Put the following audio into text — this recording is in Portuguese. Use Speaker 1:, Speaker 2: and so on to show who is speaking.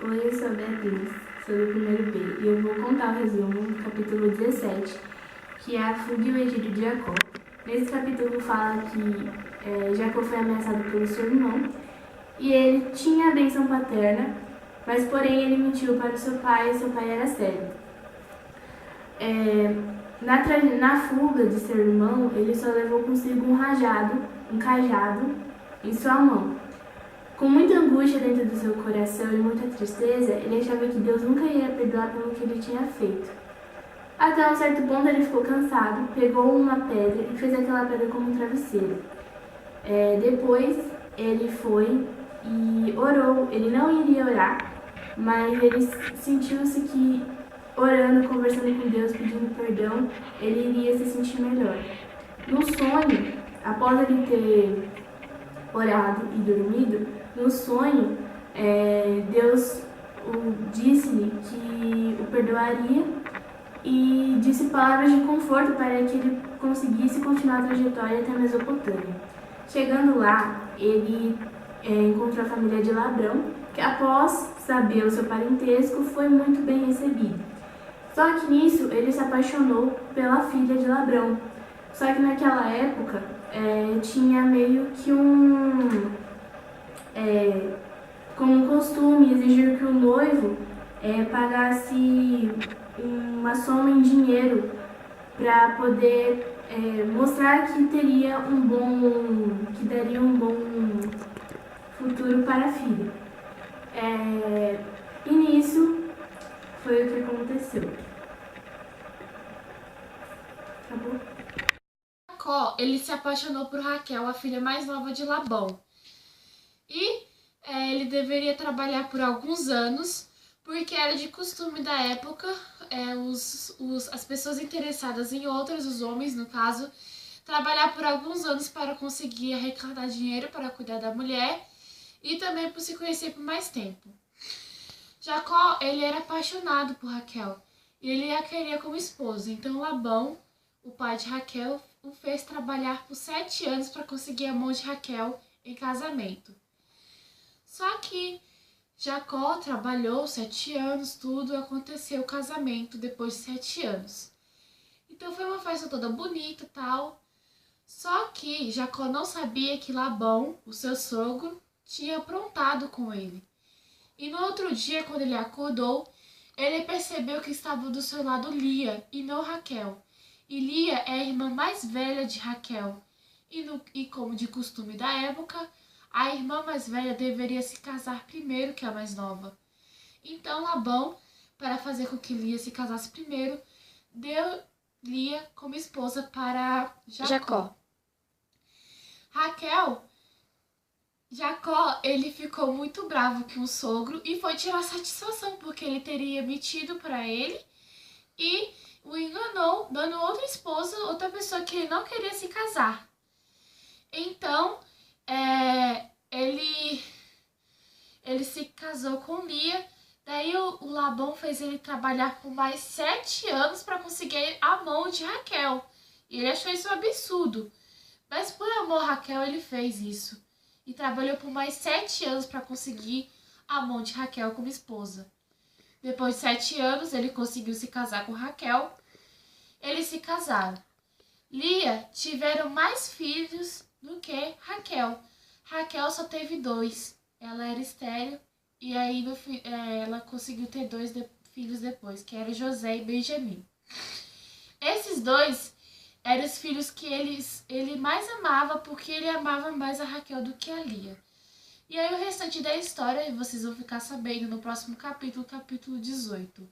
Speaker 1: Oi, eu sou a Beatriz, sou do primeiro B e eu vou contar o resumo do capítulo 17, que é a fuga e o exílio de Jacó. Nesse capítulo fala que Jacó foi ameaçado pelo seu irmão e ele tinha a bênção paterna, mas porém ele mentiu para o seu pai e seu pai era cego. Na fuga de seu irmão, ele só levou consigo um cajado em sua mão. Com muita angústia dentro do seu coração e muita tristeza, ele achava que Deus nunca ia perdoar pelo que ele tinha feito. Até um certo ponto ele ficou cansado, pegou uma pedra e fez aquela pedra como um travesseiro. Depois ele foi e orou. Ele não iria orar, mas ele sentiu-se que orando, conversando com Deus, pedindo perdão, ele iria se sentir melhor. No sonho, após ele ter orado e dormido, no sonho, Deus disse-lhe que o perdoaria e disse palavras de conforto para que ele conseguisse continuar a trajetória até a Mesopotâmia. Chegando lá, ele encontrou a família de Labrão, que após saber o seu parentesco, foi muito bem recebido. Só que nisso, ele se apaixonou pela filha de Labrão. Só que naquela época, tinha meio que como costume, exigir que o noivo pagasse uma soma em dinheiro para poder mostrar que daria um bom futuro para a filha. E nisso foi o que aconteceu. Acabou?
Speaker 2: Jacó, ele se apaixonou por Raquel, a filha mais nova de Labão. E ele deveria trabalhar por alguns anos, porque era de costume da época, as pessoas interessadas em outras, os homens no caso, trabalhar por alguns anos para conseguir arrecadar dinheiro para cuidar da mulher e também para se conhecer por mais tempo. Jacó, ele era apaixonado por Raquel e ele a queria como esposa, então Labão, o pai de Raquel, o fez trabalhar por 7 anos para conseguir a mão de Raquel em casamento. Só que Jacó trabalhou 7 anos, tudo, aconteceu o casamento depois de 7 anos. Então foi uma festa toda bonita e tal. Só que Jacó não sabia que Labão, o seu sogro, tinha aprontado com ele. E no outro dia, quando ele acordou, ele percebeu que estava do seu lado Lia e não Raquel. E Lia é a irmã mais velha de Raquel. E como de costume da época, a irmã mais velha deveria se casar primeiro que a mais nova. Então Labão, para fazer com que Lia se casasse primeiro, deu Lia como esposa para Jacó. Jacó, ele ficou muito bravo com o sogro e foi tirar satisfação, porque ele teria mentido para ele e o enganou, dando outra esposa, outra pessoa que ele não queria se casar. Então, ele se casou com Lia, daí o Labão fez ele trabalhar por mais 7 anos para conseguir a mão de Raquel. E ele achou isso um absurdo, mas por amor a Raquel ele fez isso. E trabalhou por mais 7 anos para conseguir a mão de Raquel como esposa. Depois de 7 anos, ele conseguiu se casar com Raquel. Eles se casaram. Lia tiveram mais filhos do que Raquel. Raquel só teve 2. Ela era estéril e aí ela conseguiu ter 2 filhos depois, que eram José e Benjamim. Esses 2 eram os filhos que ele mais amava, porque ele amava mais a Raquel do que a Lia. E aí o restante da história vocês vão ficar sabendo no próximo capítulo, capítulo 18.